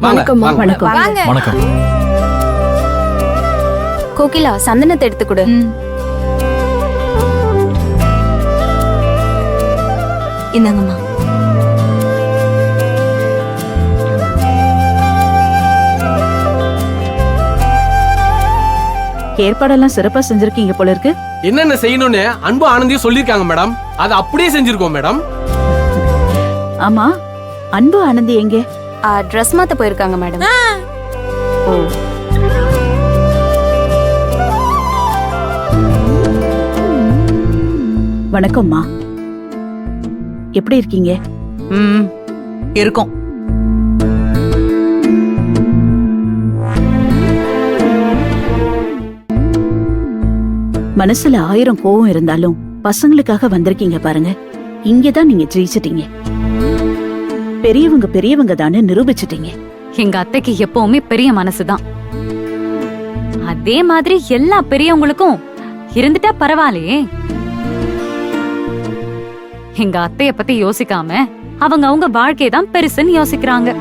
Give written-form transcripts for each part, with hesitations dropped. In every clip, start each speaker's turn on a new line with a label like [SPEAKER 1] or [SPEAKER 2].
[SPEAKER 1] வணக்கம்.
[SPEAKER 2] வாங்க.
[SPEAKER 3] வணக்கம்.
[SPEAKER 1] கோகிலா, சந்தனத்தை எடுத்து கொடு.
[SPEAKER 2] இந்தாங்கம்மா.
[SPEAKER 4] ஏற்பாடெல்லாம் சிறப்பா செஞ்சிருக்கீங்க போல இருக்கு.
[SPEAKER 5] என்னென்ன செய்யணும்னு அன்பு ஆனந்தியும் சொல்லிருக்காங்க மேடம். அது அப்படியே செஞ்சிருக்கோம் மேடம்.
[SPEAKER 4] ஆமா, அன்பு ஆனந்தி எங்க?
[SPEAKER 1] ட்ரெஸ் மாத்த போயிருக்காங்க மேடம்.
[SPEAKER 4] ஓ, வணக்கம்மா. எப்படி இருக்கீங்க?
[SPEAKER 6] இருக்கும்.
[SPEAKER 4] மனசுல 1000 கோவம் இருந்தாலும் பசங்களுக்காக வந்திருக்கீங்க பாருங்க. இங்கதான் நீங்க ஜெயிச்சிட்டீங்க. பெரியவங்க பெரியவங்க தானே நிரூபிச்சிட்டீங்க.
[SPEAKER 7] எங்க அத்தைக்கு எப்பவுமே பெரிய மனசுதான். அதே மாதிரி எல்லா பெரியவங்களுக்கும் இருந்துட்டா பரவாயில்லையே. எங்க அத்தைய பத்தி யோசிக்காம அவங்க வாழ்க்கையதான் பெருசுன்னு யோசிக்கிறாங்க.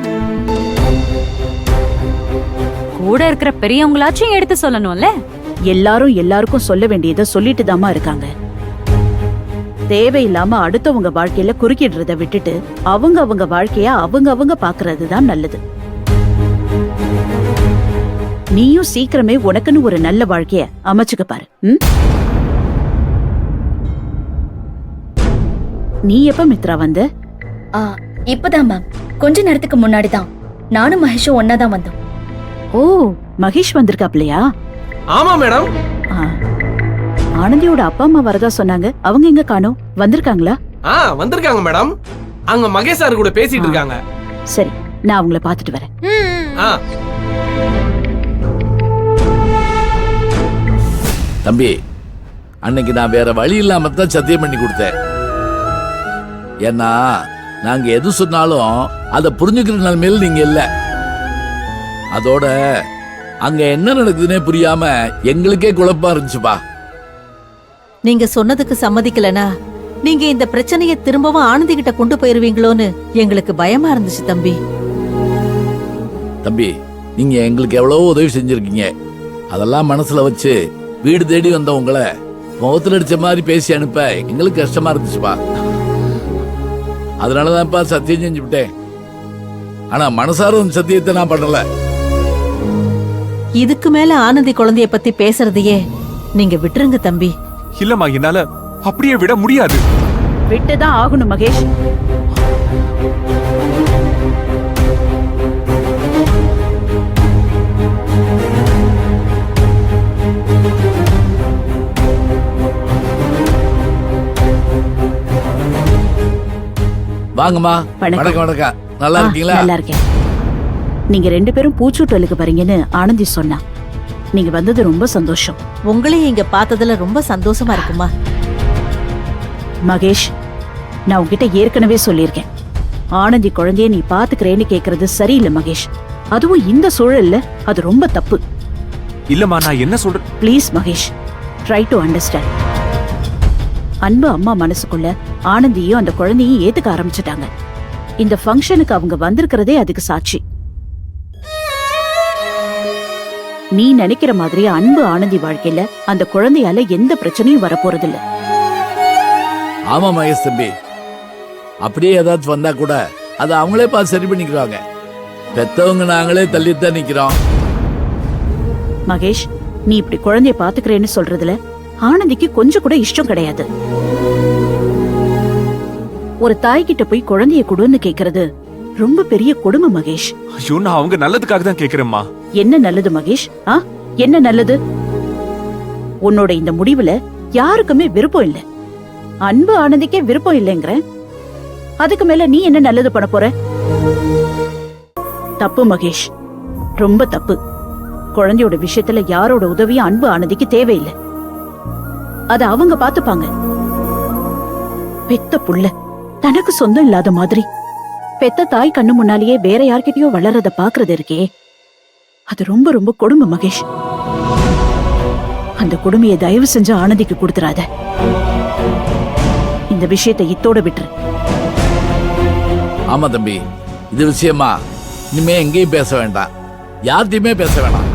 [SPEAKER 7] கூட இருக்கிற பெரியவங்களாச்சும் எடுத்து சொல்லணும்ல.
[SPEAKER 4] எல்லாரும் எல்லாருக்கும் சொல்ல வேண்டியதை சொல்லிட்டு தாமா இருக்காங்க. தேவையில்லாம அடுத்தவங்க வாழ்க்கையில குறுக்கிடுறத விட்டுட்டு அவங்க வாழ்க்கைய அவங்க பாக்குறது தான் நல்லது. நீயும் சீக்கிரமே உனக்குன்னு ஒரு நல்ல வாழ்க்கைய அமைச்சுக்க பாரு. நீ எப்ப மித்ரா வந்த?
[SPEAKER 8] இப்பதான் மேம், கொஞ்ச நேரத்துக்கு முன்னாடி தான். நானும் மகேஷும் ஒன்னாதான் வந்தோம்.
[SPEAKER 4] ஓ, மகேஷ் வந்திருக்காப்லையா?
[SPEAKER 5] ஆமா மேடம்.
[SPEAKER 4] ஆனந்தியோட அப்பா அம்மா வரதா சொன்னாங்க. அவங்க எங்க காணோம்? வந்திருக்காங்களா?
[SPEAKER 5] வந்திருக்காங்க மேடம். அங்க மகேஷ் சார் கூட பேசிட்டு இருக்காங்க.
[SPEAKER 4] சரி, நான் அவங்கள பாத்துட்டு வரேன்.
[SPEAKER 3] தம்பி, அன்னைக்கு நான் வேற வழி இல்லாம தான் சத்தியம் பண்ணி கொடுத்தேன். ஏன்னா நாங்க எது சொன்னாலும் அதை புரிஞ்சுக்கிற நிலைமையில நீங்க இல்ல. அதோட அங்க என்ன நடக்குதுன்னே புரியாம எங்களுக்கே குழப்பமா இருந்துச்சுப்பா.
[SPEAKER 6] நீங்க சொன்னதுக்கு சம்மதிக்கலனா நீங்க இந்த பிரச்சனைய திரும்பவும் ஆனந்தி கிட்ட கொண்டு போயிருவீங்களோன்னு எங்களுக்கு பயமா இருந்துச்சு தம்பி.
[SPEAKER 3] தம்பி, நீங்க எங்களுக்கு எவ்வளவோ உதவி செஞ்சிருக்கீங்க. அதெல்லாம் மனசுல வச்சு வீடு தேடி வந்த உங்களை முகத்துல அடிச்ச மாதிரி பேசி அனுப்ப எங்களுக்கு கஷ்டமா இருந்துச்சுப்பா. அதனாலதான்ப்பா சத்தியம் செஞ்சு விட்டேன். ஆனா மனசார சத்தியத்தை நான் பண்ணல.
[SPEAKER 6] இதுக்கு மேல ஆனந்தி குழந்தைய பத்தி பேசுறதையே நீங்க விட்டுருங்க தம்பி.
[SPEAKER 9] இல்லம்மா, என்னால அப்படியே விட முடியாது.
[SPEAKER 4] விட்டுதான் ஆகணும் மகேஷ்.
[SPEAKER 3] வாங்கம்மா. வணக்கம். வணக்கம். நல்லா இருக்கீங்களா?
[SPEAKER 4] நல்லா இருக்கேன். நீங்க 2 பேரும் பூச்சூட்டலுக்கு வரீங்கன்னு ஆனந்தி சொன்னா. நீங்க வந்தது ரொம்ப சந்தோஷம்.
[SPEAKER 6] உங்களையும் இங்க பார்த்ததுல ரொம்ப சந்தோஷமா இருக்குமா.
[SPEAKER 4] மகேஷ், நான் உன்கிட்ட ஏற்கனவே சொல்லியிருக்கேன். ஆனந்தி குழந்தைய நீ பாத்துக்கிறேன்னு கேக்குறது சரியில்லை மகேஷ். அதுவும் இந்த சூழல்ல அது ரொம்ப தப்பு.
[SPEAKER 9] இல்லம்மா, நான் என்ன சொல்றேன்?
[SPEAKER 4] Please Mahesh, try to understand. அன்பு அம்மா மனசுக்குள்ள ஆனந்தியும் அந்த குழந்தையும் ஏத்துக்க ஆரம்பிச்சுட்டாங்க. இந்த ஃபங்க்ஷனுக்கு அவங்க வந்திருக்கிறதே அதுக்கு சாட்சி. நீ நினைக்கிற மாதிரி அன்பு ஆனந்தி வாழ்க்கையில அந்த குழந்தையால எந்த பிரச்சனையும் வரப்போறதில்ல.
[SPEAKER 3] ஆமா மகேஷ் தம்பி, அப்படியே ஏதாச்சும் வந்தா கூட அதை அவங்களே பார்த்து சரி பண்ணிக்கிறாங்க. பெத்தவங்க நாங்களே தள்ளித்தான் நிக்கிறோம்.
[SPEAKER 4] மகேஷ், நீ இப்படி குழந்தைய பாத்துக்கிறேன்னு சொல்றதுல ஆனந்திக்கு கொஞ்சம் கூட இஷ்டம் கிடையாது. ஒரு தாய்கிட்ட போய் குழந்தைய கொடுன்னு கேக்குறது ரொம்ப பெரிய கொடுமை மகேஷ்.
[SPEAKER 9] ஐயோ, நான் அவங்க நல்லதுக்காக தான் கேக்குறேம்மா.
[SPEAKER 4] என்ன நல்லது மகேஷ்? என்ன நல்லது? உன்னோட இந்த முடிவுல யாருக்குமே விருப்பம் இல்ல. அன்பு ஆனந்திக்கே விருப்பம் இல்லைங்கிற, அதுக்கு மேல நீ என்ன நல்லது பண்ண போற? தப்பு மகேஷ், ரொம்ப தப்பு. குழந்தையோட விஷயத்துல யாரோட உதவியும் அன்பு ஆனந்திக்கு தேவையில்லை. அத அவங்க பாத்துப்பாங்க. பெத்த புள்ள தனக்கு சொந்தம் இல்லாத மாதிரி பெத்த தாய் கண்ணு முன்னாலேயே வேற யார்கிட்டயோ வளர்றத பாக்குறது இருக்கே, அது ரொம்ப ரொம்ப கொடுமை மகேஷ். அந்த கொடுமையை தயவு செஞ்சு ஆனந்திக்கு கொடுத்துறாத. இந்த விஷயத்தை இத்தோட விட்டுரு.
[SPEAKER 3] ஆமா தம்பி, இது விஷயமா இனிமே எங்கேயும் பேச வேண்டாம், யார்கிட்டயுமே பேச வேண்டாம்.